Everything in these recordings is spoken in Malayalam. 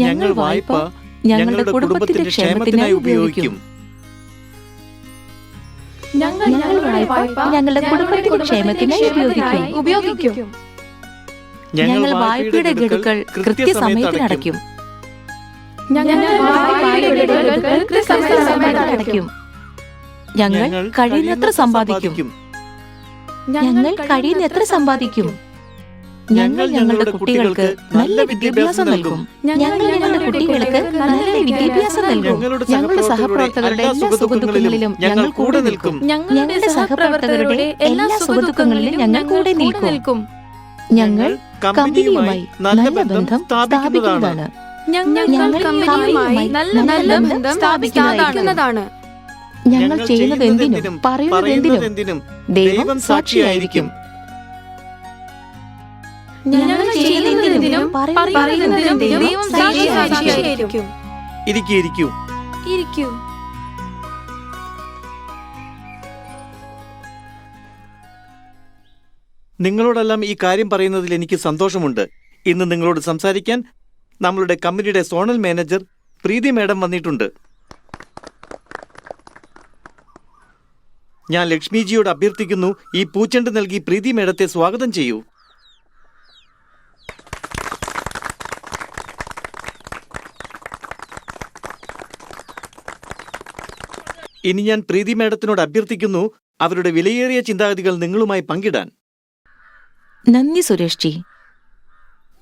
ഞങ്ങൾ വായ്പ ഞങ്ങളുടെ കുടുംബത്തിന്റെ ക്ഷേമത്തിനായി ഉപയോഗിക്കും. ഞങ്ങളുടെ കുടുംബത്തിന്റെ ക്ഷേമത്തിനായി ഉപയോഗിക്കും. ഞങ്ങൾ വായ്പയുടെ ഗഡുക്കൾ കൃത്യസമയത്തിന് അടയ്ക്കും. ഞങ്ങൾ കഴിയുന്നത്ര സമ്പാദിക്കും. ഞങ്ങൾ ഞങ്ങളുടെ കുട്ടികൾക്ക് നല്ല വിദ്യാഭ്യാസം നൽകും. ഞങ്ങളുടെ സഹപ്രവർത്തകരുടെ എല്ലാ സുഖദുഃഖങ്ങളിലും ഞങ്ങൾ കൂടെ നിൽക്കും. ഞങ്ങൾ കമ്പനിയുമായി നല്ല ബന്ധം സ്ഥാപിക്കുന്നതാണ്. ഞങ്ങൾ ചെയ്യുന്നതെന്തിനും പറയുന്നതെന്തിനും ദൈവം സാക്ഷിയായിരിക്കും. ഇരിക്കൂ. നിങ്ങളോടെല്ലാം ഈ കാര്യം പറയുന്നതിൽ എനിക്ക് സന്തോഷമുണ്ട്. ഇന്ന് നിങ്ങളോട് സംസാരിക്കാൻ നമ്മളുടെ കമ്പനിയുടെ സോണൽ മാനേജർ പ്രീതി മാഡം വന്നിട്ടുണ്ട്. ഞാൻ ലക്ഷ്മിജിയോട് അഭ്യർത്ഥിക്കുന്നു, ഈ പൂച്ചെണ്ട് നൽകി പ്രീതി മാഡത്തെ സ്വാഗതം ചെയ്യൂ. ഇനി ഞാൻ പ്രീതി മാഡത്തിനോട് അഭ്യർത്ഥിക്കുന്നു, അവരുടെ വിലയേറിയ ചിന്താഗതികൾ നിങ്ങളുമായി പങ്കിടാൻ. നന്ദി സുരേഷ് ജി.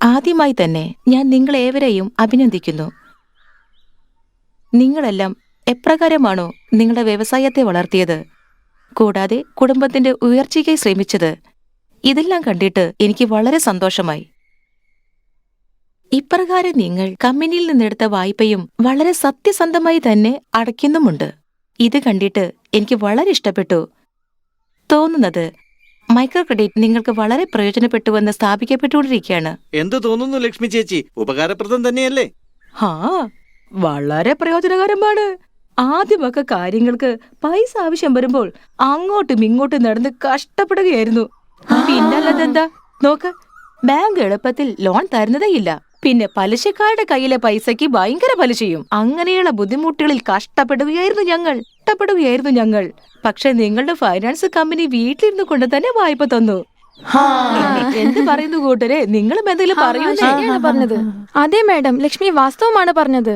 ആദ്യമായി തന്നെ ഞാൻ നിങ്ങളേവരെയും അഭിനന്ദിക്കുന്നു. നിങ്ങളെല്ലാം എപ്രകാരമാണോ നിങ്ങളുടെ വ്യവസായത്തെ വളർത്തിയത്, കൂടാതെ കുടുംബത്തിന്റെ ഉയർച്ചയ്ക്കായി ശ്രമിച്ചത്, ഇതെല്ലാം കണ്ടിട്ട് എനിക്ക് വളരെ സന്തോഷമായി. ഇപ്രകാരം നിങ്ങൾ കമ്പനിയിൽ നിന്നെടുത്ത വായ്പയും വളരെ സത്യസന്ധമായി തന്നെ അടയ്ക്കുന്നുമുണ്ട്. ഇത് കണ്ടിട്ട് എനിക്ക് വളരെ ഇഷ്ടപ്പെട്ടു. തോന്നുന്നത് മൈക്രോ ക്രെഡിറ്റ് നിങ്ങൾക്ക് വളരെ പ്രയോജനപ്പെട്ടുവെന്ന് സ്ഥാപിക്കപ്പെട്ടുകൊണ്ടിരിക്കുകയാണ്. എന്തു തോന്നുന്നു ലക്ഷ്മി ചേച്ചി? ഉപകാരപ്രദം തന്നെയല്ലേ? വളരെ പ്രയോജനകരമാണ്. ആദ്യമൊക്കെ കാര്യങ്ങൾക്ക് പൈസ ആവശ്യം വരുമ്പോൾ അങ്ങോട്ടും ഇങ്ങോട്ടും നടന്ന് കഷ്ടപ്പെടുകയായിരുന്നു. പിന്നല്ലതെന്താ, നോക്ക്, ബാങ്ക് എളുപ്പത്തിൽ ലോൺ തരുന്നതേയില്ല. പിന്നെ പലിശക്കാരുടെ കയ്യിലെ പൈസയ്ക്ക് ഭയങ്കര പലിശയും. അങ്ങനെയുള്ള ബുദ്ധിമുട്ടുകളിൽ കഷ്ടപ്പെടുകയായിരുന്നു ഞങ്ങൾ. പക്ഷെ നിങ്ങളുടെ ഫൈനാൻസ് കമ്പനി വീട്ടിലിരുന്ന് കൊണ്ട് തന്നെ വായ്പ തന്നു. എന്ത് പറയുന്നു കൂട്ടരെ, നിങ്ങളും എന്തെങ്കിലും പറഞ്ഞത്? അതെ മാഡം, ലക്ഷ്മി വാസ്തവമാണ് പറഞ്ഞത്.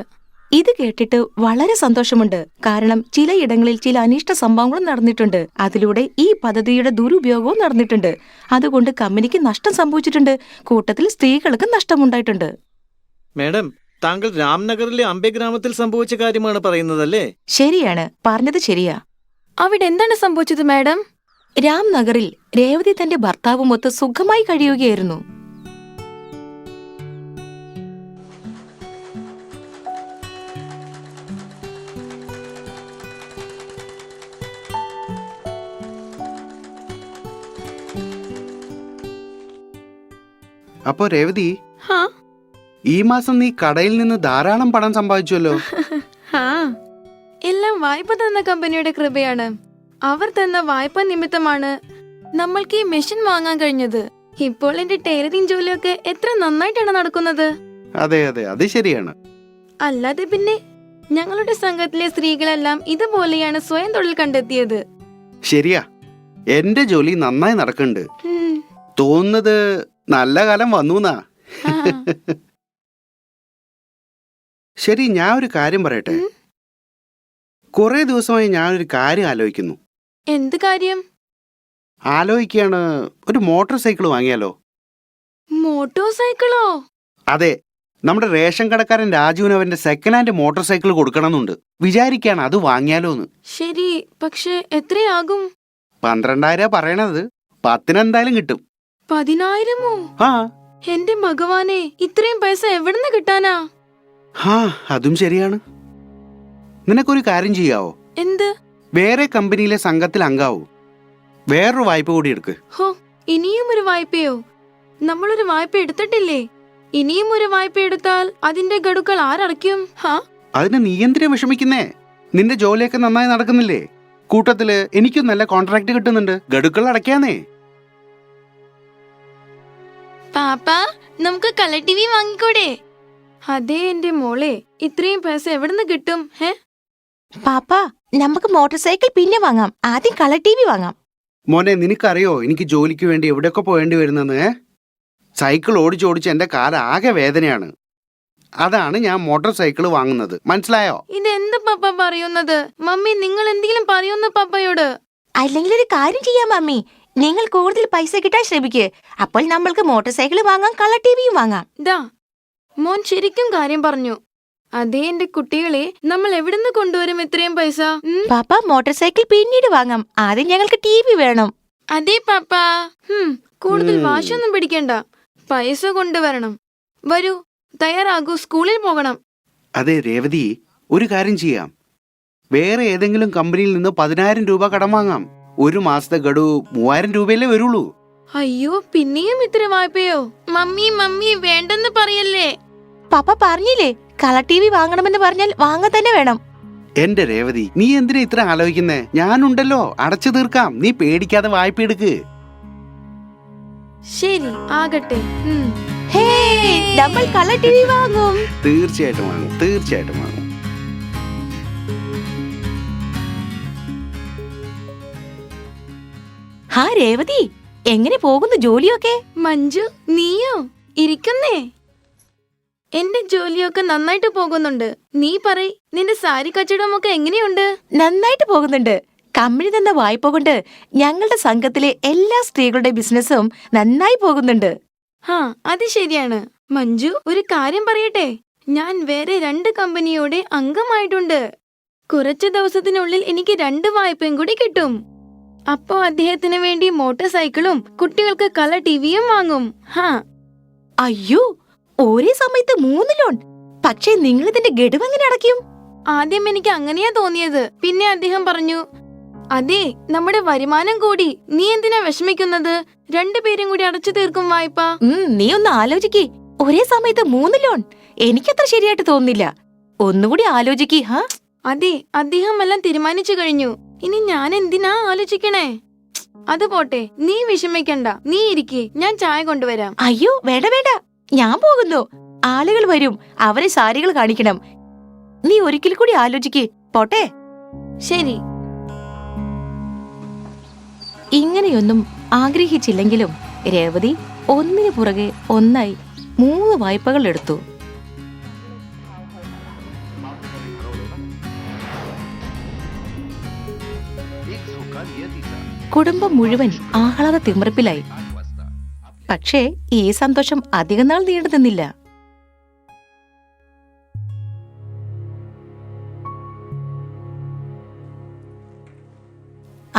ഇത് കേട്ടിട്ട് വളരെ സന്തോഷമുണ്ട്. കാരണം ചിലയിടങ്ങളിൽ ചില അനിഷ്ട സംഭവങ്ങളും നടന്നിട്ടുണ്ട്. അതിലൂടെ ഈ പദ്ധതിയുടെ ദുരുപയോഗവും നടന്നിട്ടുണ്ട്. അതുകൊണ്ട് കമ്പനിക്ക് നഷ്ടം സംഭവിച്ചിട്ടുണ്ട്. കൂട്ടത്തിൽ സ്ത്രീകൾക്ക് നഷ്ടമുണ്ടായിട്ടുണ്ട്. മാഡം, താങ്കൾ രാംനഗറിലെ അംബെ ഗ്രാമത്തിൽ സംഭവിച്ച കാര്യമാണ് പറയുന്നതല്ലേ? ശരിയാണ്, പറഞ്ഞത് ശരിയാ. അവിടെ എന്താണ് സംഭവിച്ചത് മാഡം? രാംനഗറിൽ രേവതി തന്റെ ഭർത്താവുമൊത്ത് സുഖമായി കഴിയുകയായിരുന്നു. അപ്പോ രേവതി, ഈ മാസം നീ കടയിൽ നിന്ന് ധാരാളം പണം സമ്പാദിച്ചുവല്ലോ. എല്ലാം വായ്പ തന്ന കമ്പനിയുടെ കൃപയാണ്. അവർ തന്ന വായ്പ നിമിത്തമാണ് നമ്മൾക്ക് ഈ മെഷീൻ വാങ്ങാൻ കഴിഞ്ഞത്. ഇപ്പോൾ എന്റെ ടൈലറിംഗ് ജോലിയൊക്കെ എത്ര നന്നായിട്ടാണ് നടക്കുന്നത്. അതെ അതെ, അത് ശരിയാണ്. അല്ലാതെ പിന്നെ ഞങ്ങളുടെ സംഘത്തിലെ സ്ത്രീകളെല്ലാം ഇതുപോലെയാണ് സ്വയം തൊഴിൽ കണ്ടെത്തിയത്. ശരിയാ, എന്റെ ജോലി നന്നായി നടക്കുന്നുണ്ട്. തോന്നുന്നത് നല്ല കാലം വന്നൂന്നാ. ശരി, ഞാൻ ഒരു കാര്യം പറയട്ടെ. കുറെ ദിവസമായി ഞാനൊരു കാര്യം ആലോചിക്കുന്നു. എന്ത് കാര്യം? ആലോചിക്കാണ്, ഒരു മോട്ടോർ സൈക്കിൾ വാങ്ങിയാലോ? മോട്ടോർ സൈക്കിളോ? അതെ, നമ്മുടെ റേഷൻ കടക്കാരൻ രാജുവിന് അവന്റെ സെക്കൻഡ് ഹാൻഡ് മോട്ടോർ സൈക്കിൾ കൊടുക്കണമെന്നുണ്ട്. വിചാരിക്കാണ് അത് വാങ്ങിയാലോന്ന്. ശരി, പക്ഷെ എത്രയാകും? 12,000 പറയണത്. 10 എന്തായാലും കിട്ടും. 10,000-മോ? എന്റെ ഭഗവാനെ, ഇത്രയും പൈസ എവിടുന്ന് കിട്ടാനാ? അതും ശരിയാണ്. നിനക്കൊരു കാര്യം ചെയ്യാവോ? എന്ത്? വേറെ കമ്പനിയിലെ സംഘത്തിൽ അംഗാവൂ. വേറൊരു വായ്പ കൂടി എടുക്ക്. ഇനിയും ഒരു വായ്പയോ? നമ്മളൊരു വായ്പ എടുത്തിട്ടില്ലേ? ഇനിയും ഒരു വായ്പ എടുത്താൽ അതിന്റെ ഗഡുക്കൾ ആരടയ്ക്കും? അതിന് നീ എന്തിനാ വിഷമിക്കുന്നേ? നിന്റെ ജോലിയൊക്കെ നന്നായി നടക്കുന്നില്ലേ? കൂട്ടത്തില് എനിക്കും നല്ല കോൺട്രാക്ട് കിട്ടുന്നുണ്ട്. ഗഡുക്കൾ അടയ്ക്കാന്നേ. പാപ്പ, നമുക്ക് കളർ ടിവി വാങ്ങിക്കൂടെ? അതേ എന്റെ മോളെ, ഇത്രയും പൈസ എവിടുന്ന് കിട്ടും? പാപ്പ, നമുക്ക് മോട്ടോർ സൈക്കിൾ പിന്നെ വാങ്ങാം. ആദ്യം കളർ ടി വി വാങ്ങാം. മോനെ, നിനക്കറിയോ എനിക്ക് ജോലിക്ക് വേണ്ടി എവിടെയൊക്കെ പോകേണ്ടി വരുന്നെന്ന്? സൈക്കിൾ ഓടിച്ചോടിച്ച് എന്റെ കാലാകെ വേദനയാണ്. അതാണ് ഞാൻ മോട്ടോർ സൈക്കിൾ വാങ്ങുന്നത്. മനസ്സിലായോ? ഇതെന്ത് പപ്പ പറയുന്നത്? മമ്മി, നിങ്ങൾ എന്തെങ്കിലും പറയുന്ന പപ്പയോട്. അല്ലെങ്കിൽ ഒരു കാര്യം ചെയ്യാം മമ്മി, നിങ്ങൾ കൂടുതൽ പൈസ കിട്ടാൻ ശ്രമിക്ക്. അപ്പോൾ നമ്മൾക്ക് മോട്ടോർ സൈക്കിൾ വാങ്ങാം, കളർ ടി വിയും വാങ്ങാം. ദാ, മോൻ ശരിക്കും കാര്യം പറഞ്ഞു. അതേ എന്റെ കുട്ടികളെ, നമ്മൾ എവിടുന്ന് കൊണ്ടുവരും ഇത്രയും പൈസ? പാപ്പ, മോട്ടോർ സൈക്കിൾ പിന്നീട് വാങ്ങാം. ആദ്യം ഞങ്ങൾക്ക് ടി വി വേണം. അതേ പാപ്പ. കൂടുതൽ വാശൊന്നും പിടിക്കണ്ട. പൈസ കൊണ്ടുവരണം. വരൂ, തയ്യാറാകൂ, സ്കൂളിൽ പോകണം. അതെ രേവതി, ഒരു കാര്യം ചെയ്യാം. വേറെ ഏതെങ്കിലും കമ്പനിയിൽ നിന്ന് 10,000 രൂപ കടം വാങ്ങാം. ഒരു മാസത്തെ ഗഡു 3,000 രൂപയല്ലേ വരുള്ളൂ. അയ്യോ, പിന്നെയും ഇത്ര വായ്പയോ? മമ്മി മമ്മി, വേണ്ടെന്ന് പറയല്ലേ. പാപ്പ പറഞ്ഞില്ലേ, കളർ ടി വി വാങ്ങണമെന്ന് പറഞ്ഞാൽ വാങ്ങാൻ തന്നെ വേണം. എന്റെ രേവതി, നീ എന്തിനാ ഇത്ര ആലോചിക്കുന്നേ? ഞാനുണ്ടല്ലോ, അടച്ചു തീർക്കാം. നീ പേടിക്കാതെ വായ്പ എടുക്ക്. ശരി, ആകട്ടെ. ഹേ, നമ്മൾ കളർ ടി വി വാങ്ങും. തീർച്ചയായിട്ടും വാങ്ങും, തീർച്ചയായിട്ടും വാങ്ങും. ഹാ രേവതി, എങ്ങനെ പോകുന്നു ജോലിയൊക്കെ? മഞ്ജു, നീയോ? ഇരിക്കുന്നേ. എന്റെ ജോലിയൊക്കെ നന്നായിട്ട് പോകുന്നുണ്ട്. നീ പറയ്, നിന്റെ സാരി കച്ചവടമൊക്കെ എങ്ങനെയുണ്ട്? നന്നായിട്ട് പോകുന്നുണ്ട്. കമ്പനി തന്ന വായ്പ കൊണ്ട് ഞങ്ങളുടെ സംഘത്തിലെ എല്ലാ സ്ത്രീകളുടെ ബിസിനസ്സും നന്നായി പോകുന്നുണ്ട്. അത് ശരിയാണ്. മഞ്ജു, ഒരു കാര്യം പറയട്ടെ. ഞാൻ വേറെ 2 കമ്പനിയോടെ അംഗമായിട്ടുണ്ട്. കുറച്ചു ദിവസത്തിനുള്ളിൽ എനിക്ക് 2 വായ്പയും കൂടി കിട്ടും. അപ്പോ അദ്ദേഹത്തിന് വേണ്ടി മോട്ടോർ സൈക്കിളും കുട്ടികൾക്ക് കളർ ടിവിയും വാങ്ങും. അയ്യോ, ഒരേ സമയത്ത് 3 ലോൺ. പക്ഷേ നിങ്ങൾ ഇതിന്റെ ഗഡു എങ്ങനെ അടയ്ക്കും? ആദ്യം എനിക്ക് അങ്ങനെയാ തോന്നിയത്. പിന്നെ അദ്ദേഹം പറഞ്ഞു, അതെ, നമ്മുടെ വരുമാനം കൂടി. നീ എന്തിനാ വിഷമിക്കുന്നത്? 2 പേരും കൂടി അടച്ചു തീർക്കും വായ്പ. നീ ഒന്ന് ആലോചിക്കേ. ഒരേ സമയത്ത് 3 ലോൺ എനിക്കത്ര ശരിയായിട്ട് തോന്നുന്നില്ല. ഒന്നുകൂടി ആലോചിക്കേ. അതെ, അദ്ദേഹം എല്ലാം തീരുമാനിച്ചു കഴിഞ്ഞു. ഇനി ഞാൻ എന്തിനാ ആലോചിക്കണേ? അത് പോട്ടെ, നീ വിഷമിക്കണ്ട. നീ ഇരിക്കേ, ഞാൻ ചായ കൊണ്ടുവരാം. അയ്യോ, വേണ്ട വേണ്ട, ഞാൻ പോകുന്നു. ആളുകൾ വരും, അവരെ സാരികൾ കാണിക്കണം. നീ ഒരിക്കൽ കൂടി ആലോചിക്കേ. പോട്ടെ. ശരി. ഇങ്ങനെയൊന്നും ആഗ്രഹിച്ചില്ലെങ്കിലും രേവതി ഒന്നിനു പുറകെ ഒന്നായി 3 വായ്പകൾ എടുത്തു. കുടുംബം മുഴുവൻ ആഹ്ലാദ തിമിർപ്പിലായി. പക്ഷേ ഈ സന്തോഷം അധികനാൾ നീണ്ടു നിന്നില്ല.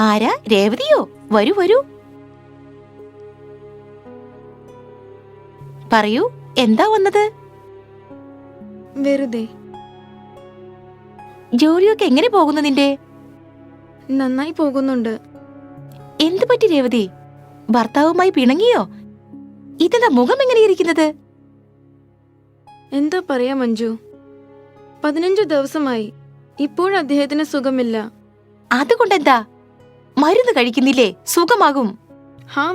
ആരാ? രേവതിയോ? വരൂ വരൂ. പറയൂ, എന്താ വന്നത്? വെറുതെ. ജോലിയൊക്കെ എങ്ങനെ പോകുന്നു നിന്റെ? നന്നായി പോകുന്നുണ്ട്. എന്തു പറ്റി രേവതി? ഭർത്താവുമായി പിണങ്ങിയോ? ഇതെന്താ മുഖം എങ്ങനെ ഇരിക്കുന്നത്? എന്താ പറയാ മഞ്ജു, 15 ദിവസമായി. ഇപ്പോൾ അദ്ദേഹത്തിന് സുഖമില്ല. അതുകൊണ്ടെന്താ? മരുന്ന് കഴിക്കുന്നില്ലേ? സുഖമാകും.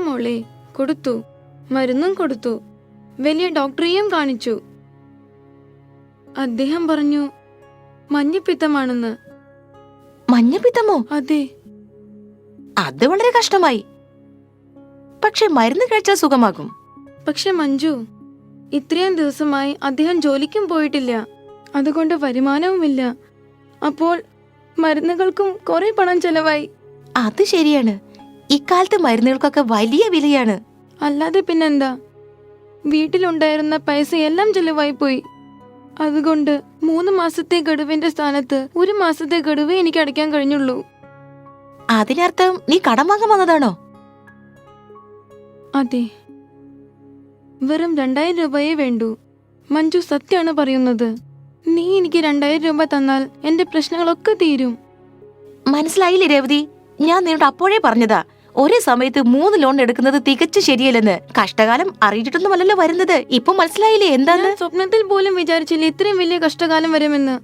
മോളെ, കൊടുത്തു. മരുന്നും കൊടുത്തു. വലിയ ഡോക്ടറെയും കാണിച്ചു. അദ്ദേഹം പറഞ്ഞു മഞ്ഞപ്പിത്തമാണെന്ന്. മഞ്ഞപ്പിത്തമോ? അതെ. അത് വളരെ കഷ്ടമായി. പക്ഷെ മരുന്ന് കഴിച്ചാൽ സുഖമാകും. പക്ഷെ മഞ്ജു, ഇത്രയും ദിവസമായി അദ്ദേഹം ജോലിക്കും പോയിട്ടില്ല. അതുകൊണ്ട് വരുമാനവുമില്ല. അപ്പോൾ മരുന്നുകൾക്കും കുറെ പണം ചെലവായി. അത് ശരിയാണ്. ഇക്കാലത്ത് മരുന്നുകൾക്കൊക്കെ വലിയ വിലയാണ്. അല്ലാതെ പിന്നെന്താ? വീട്ടിലുണ്ടായിരുന്ന പൈസയെല്ലാം ചെലവായി പോയി. അതുകൊണ്ട് 3 മാസത്തെ ഗഡുവിന്റെ സ്ഥാനത്ത് 1 മാസത്തെ ഗഡുവേ എനിക്ക് അടയ്ക്കാൻ കഴിഞ്ഞുള്ളൂ. അതിനർത്ഥം നീ കടം വാങ്ങാൻ വന്നതാണോ? അതെ. വെറും 2000 രൂപയേ വേണ്ടൂ. മഞ്ജു, സത്യമാണ് പറയുന്നത്. നീ എനിക്ക് 2000 രൂപ തന്നാൽ എന്റെ പ്രശ്നങ്ങളൊക്കെ തീരും. മനസ്സിലായില്ലേ രേവതി? ഞാൻ നിന്നോട് അപ്പോഴേ പറഞ്ഞതാ, ഒരേ സമയത്ത് 3 ലോൺ എടുക്കുന്നത് തികച്ചു ശരിയല്ലെന്ന്. കഷ്ടകാലം അറിയിച്ചിട്ടൊന്നുമല്ലല്ലോ വരുന്നത്. ഇപ്പൊ മനസ്സിലായില്ലേ എന്താന്ന്? സ്വപ്നത്തിൽ പോലും വിചാരിച്ചില്ലേ ഇത്രയും വലിയ കഷ്ടകാലം വരുമെന്ന്.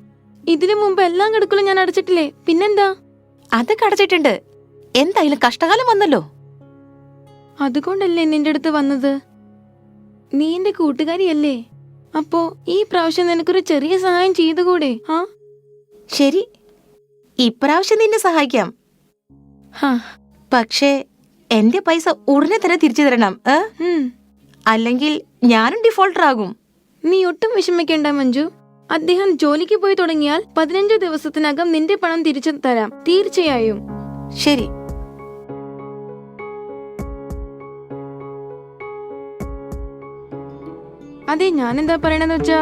ഇതിനു മുമ്പ് എല്ലാം ഗഡുക്കളും ഞാൻ അടച്ചിട്ടില്ലേ, പിന്നെന്താ? അതൊക്കെ അടച്ചിട്ടുണ്ട്. എന്തായാലും കഷ്ടകാലം വന്നല്ലോ. അതുകൊണ്ടല്ലേ നിന്റെ അടുത്ത് വന്നത്. നീ എന്റെ കൂട്ടുകാരിയല്ലേ. അപ്പോ ഈ പ്രാവശ്യം നിനക്കൊരു ചെറിയ സഹായം ചെയ്തുകൂടെ? ആ ശരി, ഇപ്രാവശ്യം നിന്നെ സഹായിക്കാം. ഹാ. പക്ഷേ എന്റെ പൈസ ഉടനെ തന്നെ തിരിച്ചു തരണം. ഉം. അല്ലെങ്കിൽ ഞാനും ഡിഫോൾട്ടർ ആകും. നീ ഒട്ടും വിഷമിക്കേണ്ട മഞ്ജു. അദ്ദേഹം ജോലിക്ക് പോയി തുടങ്ങിയാൽ 15 ദിവസത്തിനകം നിന്റെ പണം തിരിച്ചു തരാം, തീർച്ചയായും. ശരി. അതെ, ഞാനെന്താ പറയണെന്ന് വെച്ചാ,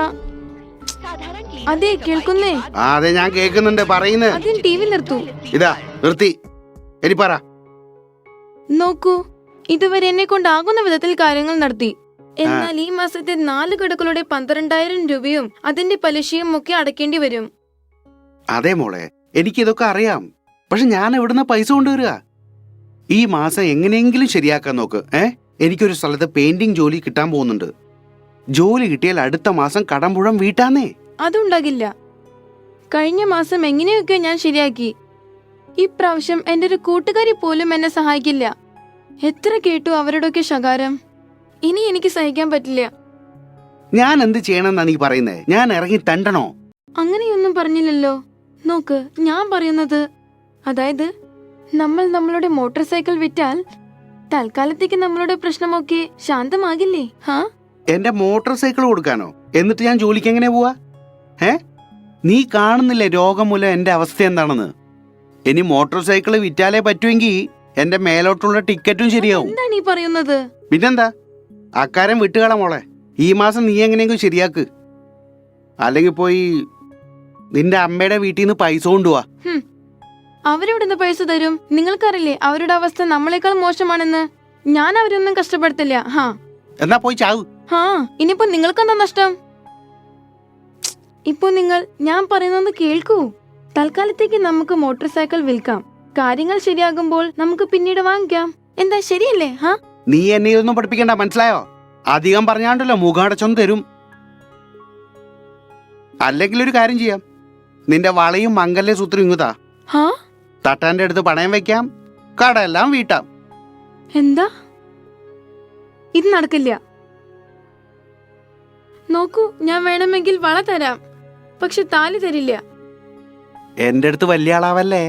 അതെ കേൾക്കുന്നേ, ആ അതെ ഞാൻ കേൾക്കുന്നുണ്ട് പറയുന്നത്. ആദ്യം ടി വി നിർത്തൂ. ഇതാ നിർത്തി, ഇനി പറ. നോക്കൂ, ഇതുവരെ എന്നെ കൊണ്ടാകുന്ന വിധത്തിൽ കാര്യങ്ങൾ നടത്തി. എന്നാൽ ഈ മാസത്തെ 4 കടകളുടെ 12,000 രൂപയും അതിന്റെ പലിശയും ഒക്കെ അടയ്ക്കേണ്ടി വരും. അതെ മോളെ, എനിക്കിതൊക്കെ അറിയാം. പക്ഷെ ഞാൻ എവിടുന്ന പൈസ കൊണ്ടുവരിക? ഈ മാസം എങ്ങനെയെങ്കിലും ശരിയാക്കാൻ നോക്ക്. എനിക്കൊരു സ്ഥലത്ത് പെയിന്റിംഗ് ജോലി കിട്ടാൻ പോകുന്നുണ്ട്. ജോലി കിട്ടിയാൽ അടുത്ത മാസം കടം മുഴുവൻ വീട്ടാന്നേ. അതുണ്ടാകില്ല. കഴിഞ്ഞ മാസം എങ്ങനെയൊക്കെ ഞാൻ ശരിയാക്കി. ഇപ്രാവശ്യം എന്റെ ഒരു കൂട്ടുകാരി പോലും എന്നെ സഹായിക്കില്ല. എത്ര കേട്ടു അവരുടെയൊക്കെ ശകാരം. ഇനി എനിക്ക് സഹിക്കാൻ പറ്റില്ല. ഞാൻ എന്ത് ചെയ്യണമെന്നാ നീ പറയുന്നേ? ഞാൻ ഇറങ്ങി തണ്ടണോ? അങ്ങനെയൊന്നും പറഞ്ഞില്ലല്ലോ. നോക്ക്, ഞാൻ പറയുന്നത്, അതായത് നമ്മൾ നമ്മളുടെ മോട്ടോർ സൈക്കിൾ വിറ്റാൽ തൽക്കാലത്തേക്ക് നമ്മളുടെ പ്രശ്നമൊക്കെ ശാന്തമാകില്ലേ? എന്റെ മോട്ടോർ സൈക്കിൾ കൊടുക്കാനോ? എന്നിട്ട് ഞാൻ ജോലിക്ക് എങ്ങനെ പോവാ? നീ കാണുന്നില്ലേ രോഗം മൂലം എന്റെ അവസ്ഥ എന്താണെന്ന്? ഇനി മോട്ടോർ സൈക്കിൾ വിറ്റാലേ പറ്റുമെങ്കിൽ എന്റെ മേലോട്ടുള്ള ടിക്കറ്റും ശരിയാവും. എന്താണ് ഈ പറയുന്നത്? പിന്നെന്താ, അക്കാരം വിട്ടുകള മോളെ. ഈ മാസം നീ എങ്ങനെയെങ്കിലും ശരിയാക്ക്. അല്ലെങ്കിൽ പോയി നിന്റെ അമ്മയുടെ വീട്ടിൽ നിന്ന് പൈസ കൊണ്ടുപോവാ. അവരെവിടുന്ന് പൈസ തരും? നിങ്ങൾക്കറിയില്ലേ അവരുടെ അവസ്ഥ നമ്മളെക്കാൾ മോശമാണെന്ന്. ഞാൻ അവരൊന്നും കഷ്ടപ്പെടുത്തില്ല. എന്നാ പോയി ചാവ്. ഇനിയിപ്പോ നിങ്ങൾക്കെന്താ നഷ്ടം? ഇപ്പൊ നിങ്ങൾ ഞാൻ പറയുന്നത് കേൾക്കൂ. തൽക്കാലത്തേക്ക് നമുക്ക് മോട്ടോർ സൈക്കിൾ വിൽക്കാം. കാര്യങ്ങൾ ശരിയാകുമ്പോൾ നമുക്ക് പിന്നീട് വാങ്ങിക്കാം. എന്താ, ശരിയല്ലേ? നീ എന്നെ ഇതൊന്നും പഠിപ്പിക്കണ്ട, മനസ്സിലായോ? അധികം പറഞ്ഞാണ്ടല്ലോ മുഖാടച്ചൊന്ന് തരും. അല്ലെങ്കിൽ ഒരു കാര്യം ചെയ്യാം, നിന്റെ വളയും മംഗല്യ സൂത്രം ഇങ്ങുതാ. തട്ടാന്റെ അടുത്ത് പണയം വെക്കാം, കടയെല്ലാം വീട്ടാം. എന്താ? ഇത് നടക്കില്ല. നോക്കൂ, ഞാൻ വേണമെങ്കിൽ വള തരാം, പക്ഷെ താലി തരില്ല. എന്റെ അടുത്ത് വലിയ ആളാവല്ലേ?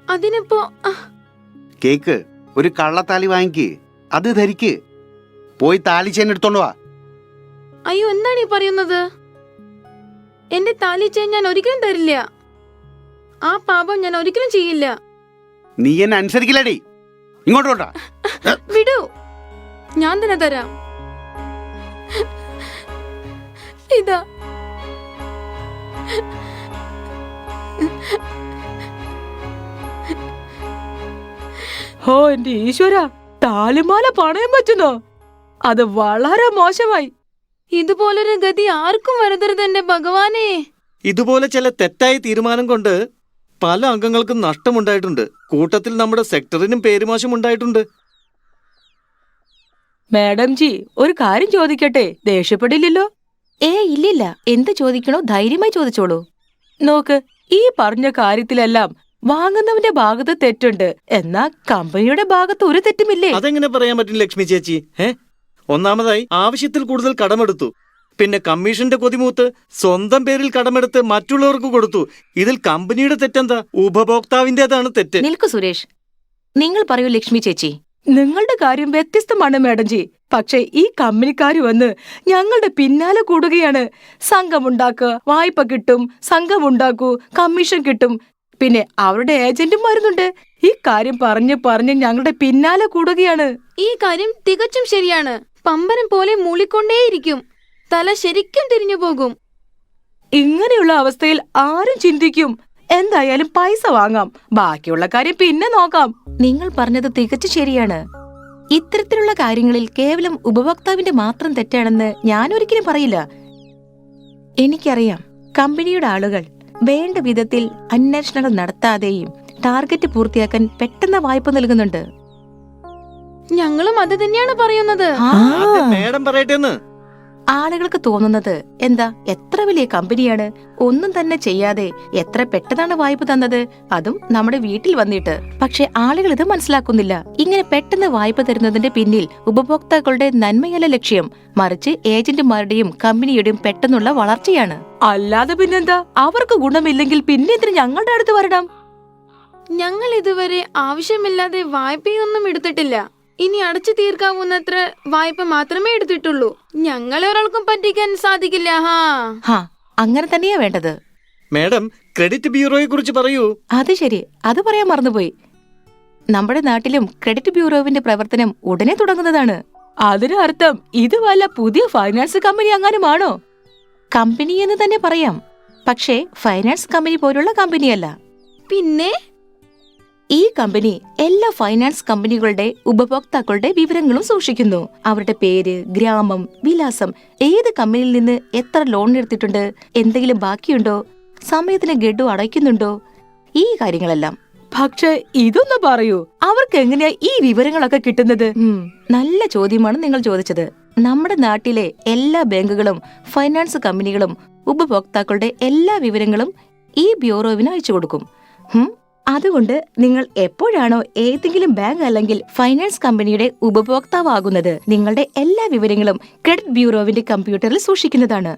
അതിനിപ്പോ കേക്ക്, ഒരു കള്ളത്താലി വാങ്ങിക്ക്, അത് ധരിക്ക്. പോയി താലി ചെയിൻ എടുത്തോണ്ട് വാ. അയ്യോ, എന്താണ് ഈ പറയുന്നത്? എന്റെ താലി ചെയിൻ ഞാൻ ഒരിക്കലും തരില്ല. ആ പാപം ഞാൻ ഒരിക്കലും ചെയ്യില്ല. നീ എന്നെ അനുസരിക്കില്ലടി. ഇങ്ങോട്ടോട്ടാ. വിടൂ, ഞാൻ തന്നെ തരാം. ഇതാ. ഹോ എന്റെ ഈശ്വര, താലിമാല പണയം പറ്റുന്നോ? അത് വളരെ മോശമായി. ഇതുപോലൊരു ഗതി ആർക്കും വരുതരുത് എന്റെ ഭഗവാനേ. ഇതുപോലെ ചില തെറ്റായ തീരുമാനം കൊണ്ട് പല അംഗങ്ങൾക്കും നഷ്ടമുണ്ടായിട്ടുണ്ട്. കൂട്ടത്തിൽ നമ്മുടെ സെക്ടറിനും പേരുമോശം ഉണ്ടായിട്ടുണ്ട്. മാഡം ജി, ഒരു കാര്യം ചോദിക്കട്ടെ? ദേഷ്യപ്പെടില്ലല്ലോ? ഇല്ലില്ല. എന്ത് ചോദിക്കണോ ധൈര്യമായി ചോദിച്ചോളൂ. നോക്ക്, ഈ പറഞ്ഞ കാര്യത്തിലെല്ലാം വാങ്ങുന്നവന്റെ ഭാഗത്ത് തെറ്റുണ്ട്, എന്നാ കമ്പനിയുടെ ഭാഗത്ത് ഒരു തെറ്റുമില്ലേ? അതെങ്ങനെ പറയാൻ പറ്റും ലക്ഷ്മി ചേച്ചി? ഒന്നാമതായി ആവശ്യത്തിൽ കൂടുതൽ കടമെടുത്തു. പിന്നെ കമ്മീഷന്റെ കൊതിമൂത്ത് സ്വന്തം പേരിൽ കടമെടുത്ത് മറ്റുള്ളവർക്ക് കൊടുത്തു. ഇതിൽ കമ്പനിയുടെ തെറ്റെന്താ? ഉപഭോക്താവിന്റേതാണ് തെറ്റ്. നിൽക്കു സുരേഷ്, നിങ്ങൾ പറയൂ ലക്ഷ്മി ചേച്ചി. നിങ്ങളുടെ കാര്യം വ്യത്യസ്തമാണ് മാഡം ജി. പക്ഷെ ഈ കമ്പനിക്കാര് വന്ന് ഞങ്ങളുടെ പിന്നാലെ കൂടുകയാണ്. സംഘമുണ്ടാക്കുക, വായ്പ കിട്ടും, സംഘമുണ്ടാക്കൂ, കമ്മീഷൻ കിട്ടും. പിന്നെ അവരുടെ ഏജന്റും വരുന്നുണ്ട്. ഈ കാര്യം പറഞ്ഞ് ഞങ്ങളുടെ പിന്നാലെ കൂടുകയാണ്. ഈ കാര്യം തികച്ചും ശരിയാണ്. പമ്പരം പോലെ മൂളിക്കൊണ്ടേയിരിക്കും. തല ശരിക്കും തിരിഞ്ഞു പോകും. ഇങ്ങനെയുള്ള അവസ്ഥയിൽ ആരും ചിന്തിക്കും, എന്തായാലും പൈസ വാങ്ങാം, ബാക്കിയുള്ള കാര്യം പിന്നെ നോക്കാം. നിങ്ങൾ പറഞ്ഞത് തികച്ചു ശരിയാണ്. ഇത്തരത്തിലുള്ള കാര്യങ്ങളിൽ കേവലം ഉപഭോക്താവിന്റെ മാത്രം തെറ്റാണെന്ന് ഞാൻ ഒരിക്കലും പറയില്ല. എനിക്കറിയാം, കമ്പനിയുടെ ആളുകൾ വേണ്ട വിധത്തിൽ അന്വേഷണങ്ങൾ നടത്താതെയും ടാർഗറ്റ് പൂർത്തിയാക്കാൻ പെട്ടെന്ന് വായ്പ നൽകുന്നുണ്ട്. ഞങ്ങളും അത് തന്നെയാണ് പറയുന്നത്. മേഡം പറയട്ടെന്ന്. ആളുകൾക്ക് തോന്നുന്നത് എന്താ, എത്ര വലിയ കമ്പനിയാണ്, ഒന്നും തന്നെ ചെയ്യാതെ എത്ര പെട്ടെന്നാണ് വായ്പ തന്നത്, അതും നമ്മുടെ വീട്ടിൽ വന്നിട്ട്. പക്ഷെ ആളുകൾ ഇത് മനസ്സിലാക്കുന്നില്ല. ഇങ്ങനെ പെട്ടെന്ന് വായ്പ തരുന്നതിന്റെ പിന്നിൽ ഉപഭോക്താക്കളുടെ നന്മയല്ല ലക്ഷ്യം, മറിച്ച് ഏജന്റുമാരുടെയും കമ്പനിയുടെയും പെട്ടെന്നുള്ള വളർച്ചയാണ്. അല്ലാതെ പിന്നെന്താ, അവർക്ക് ഗുണമില്ലെങ്കിൽ പിന്നെ എന്തിന് ഞങ്ങളുടെ അടുത്ത് വരണം? ഞങ്ങൾ ഇതുവരെ ആവശ്യമില്ലാതെ വായ്പയൊന്നും എടുത്തിട്ടില്ല. ഇനി അടച്ചു തീർക്കാവുന്നത്ര വായ്പ മാത്രമേ എടുത്തിട്ടുള്ളൂ. ഞങ്ങളെ ഒരാൾക്കും പറ്റിക്കാൻ സാധിക്കില്ല. ഹാ, അങ്ങനെ തന്നെയാ വേണ്ടത്. മാഡം, ക്രെഡിറ്റ് ബ്യൂറോയെ കുറിച്ച് പറയൂ. അത് ശരി, അത് പറയാൻ മറന്നുപോയി. നമ്മുടെ നാട്ടിലും ക്രെഡിറ്റ് ബ്യൂറോവിന്റെ പ്രവർത്തനം ഉടനെ തുടങ്ങുന്നതാണ്. അതിന് അർത്ഥം ഇത് വല്ല പുതിയ ഫൈനാൻസ് കമ്പനി അങ്ങാനുമാണോ? കമ്പനി എന്ന് തന്നെ പറയാം, പക്ഷേ ഫൈനാൻസ് കമ്പനി പോലുള്ള കമ്പനിയല്ല. പിന്നെ ഈ കമ്പനി എല്ലാ ഫൈനാൻസ് കമ്പനികളുടെ ഉപഭോക്താക്കളുടെ വിവരങ്ങളും സൂക്ഷിക്കുന്നു. അവരുടെ പേര്, ഗ്രാമം, വിലാസം, ഏത് കമ്പനിയിൽ നിന്ന് എത്ര ലോൺ എടുത്തിട്ടുണ്ട്, എന്തെങ്കിലും ബാക്കിയുണ്ടോ, സമയത്തിന് ഗഡു അടയ്ക്കുന്നുണ്ടോ, ഈ കാര്യങ്ങളെല്ലാം. പക്ഷെ ഇതൊന്ന് പറയൂ, അവർക്ക് എങ്ങനെയാ ഈ വിവരങ്ങളൊക്കെ കിട്ടുന്നത്? നല്ല ചോദ്യമാണ് നിങ്ങൾ ചോദിച്ചത്. നമ്മുടെ നാട്ടിലെ എല്ലാ ബാങ്കുകളും ഫൈനാൻസ് കമ്പനികളും ഉപഭോക്താക്കളുടെ എല്ലാ വിവരങ്ങളും ഈ ബ്യൂറോവിന് അയച്ചു കൊടുക്കും. അതുകൊണ്ട് നിങ്ങൾ എപ്പോഴാണോ ഏതെങ്കിലും ബാങ്ക് അല്ലെങ്കിൽ ഫൈനാൻസ് കമ്പനിയുടെ ഉപഭോക്താവാകുന്നത്, നിങ്ങളുടെ എല്ലാ വിവരങ്ങളും ക്രെഡിറ്റ് ബ്യൂറോവിന്റെ കമ്പ്യൂട്ടറിൽ സൂക്ഷിക്കുന്നതാണ്.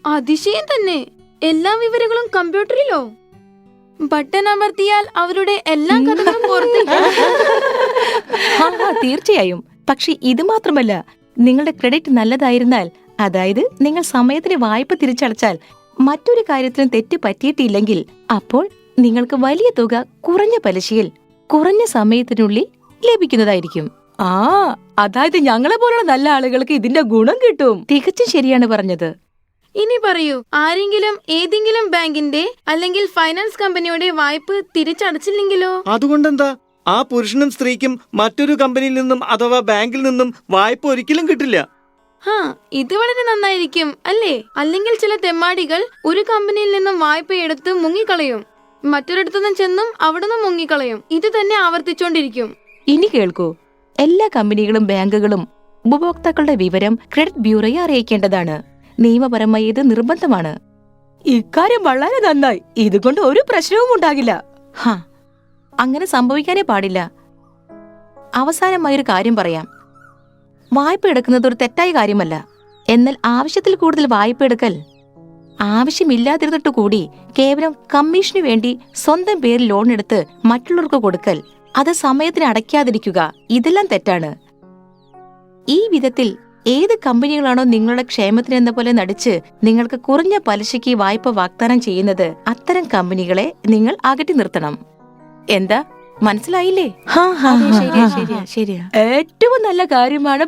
അതിശയം തന്നെ, എല്ലാ വിവരങ്ങളും കമ്പ്യൂട്ടറിലോ? ബട്ടൺ അമർത്തിയാൽ അവരുടെ എല്ലാ കഥകളും പുറത്തേക്ക്. തീർച്ചയായും. പക്ഷെ ഇത് മാത്രമല്ല, നിങ്ങളുടെ ക്രെഡിറ്റ് നല്ലതായിരുന്നാൽ, അതായത് നിങ്ങൾ സമയത്തിന് വായ്പ തിരിച്ചടച്ചാൽ, മറ്റൊരു കാര്യത്തിനും തെറ്റ് പറ്റിയിട്ടില്ലെങ്കിൽ, അപ്പോൾ നിങ്ങൾക്ക് വലിയ തുക കുറഞ്ഞ പലിശയിൽ കുറഞ്ഞ സമയത്തിനുള്ളിൽ ലഭിക്കുന്നതായിരിക്കും. അതായത് ഞങ്ങളെ പോലുള്ള നല്ല ആളുകൾക്ക് ഇതിന്റെ ഗുണം കിട്ടും. തികച്ചും ശരിയാണ് പറഞ്ഞത്. ഇനി പറയൂ, ആരെങ്കിലും ഏതെങ്കിലും ബാങ്കിന്റെ അല്ലെങ്കിൽ ഫൈനാൻസ് കമ്പനിയുടെ വായ്പ തിരിച്ചടച്ചില്ലെങ്കിലോ? അതുകൊണ്ടെന്താ, ആ പുരുഷനും സ്ത്രീക്കും മറ്റൊരു കമ്പനിയിൽ നിന്നും അഥവാ ബാങ്കിൽ നിന്നും വായ്പ ഒരിക്കലും കിട്ടില്ല. ഇത് വളരെ നന്നായിരിക്കും അല്ലേ? അല്ലെങ്കിൽ ചില തെമ്മാടികൾ ഒരു കമ്പനിയിൽ നിന്നും വായ്പ എടുത്ത് മുങ്ങിക്കളയും, മറ്റൊരിടത്തുനിന്നും ചെന്നും അവിടുന്ന് മുങ്ങിക്കളയും. ഇത് തന്നെ ആവർത്തിച്ചോണ്ടിരിക്കും. ഇനി കേൾക്കൂ, എല്ലാ കമ്പനികളും ബാങ്കുകളും ഉപഭോക്താക്കളുടെ വിവരം ക്രെഡിറ്റ് ബ്യൂറോയെ അറിയിക്കേണ്ടതാണ്. നിയമപരമായി ഇത് നിർബന്ധമാണ്. ഇക്കാര്യം വളരെ നന്നായി. ഇതുകൊണ്ട് ഒരു പ്രശ്നവും ഉണ്ടാകില്ല. അങ്ങനെ സംഭവിക്കാനേ പാടില്ല. അവസാനമായൊരു കാര്യം പറയാം. വായ്പ എടുക്കുന്നത് ഒരു തെറ്റായ കാര്യമല്ല. എന്നാൽ ആവശ്യത്തിൽ കൂടുതൽ വായ്പ എടുക്കൽ, ആവശ്യമില്ലാതിരുന്നിട്ട് കൂടി കേവലം കമ്മീഷനു വേണ്ടി സ്വന്തം പേരിൽ ലോൺ എടുത്ത് മറ്റുള്ളവർക്ക് കൊടുക്കൽ, അത് സമയത്തിന് അടയ്ക്കാതിരിക്കുക, ഇതെല്ലാം തെറ്റാണ്. ഈ വിധത്തിൽ ഏത് കമ്പനികളാണോ നിങ്ങളുടെ ക്ഷേമത്തിന് എന്ന പോലെ നടിച്ച് നിങ്ങൾക്ക് കുറഞ്ഞ പലിശയ്ക്ക് വായ്പ വാഗ്ദാനം ചെയ്യുന്നത്, അത്തരം കമ്പനികളെ നിങ്ങൾ അകറ്റി നിർത്തണം. എന്താ, മനസ്സിലായില്ലേ? ശരിയാ. ഏറ്റവും നല്ല കാര്യമാണ്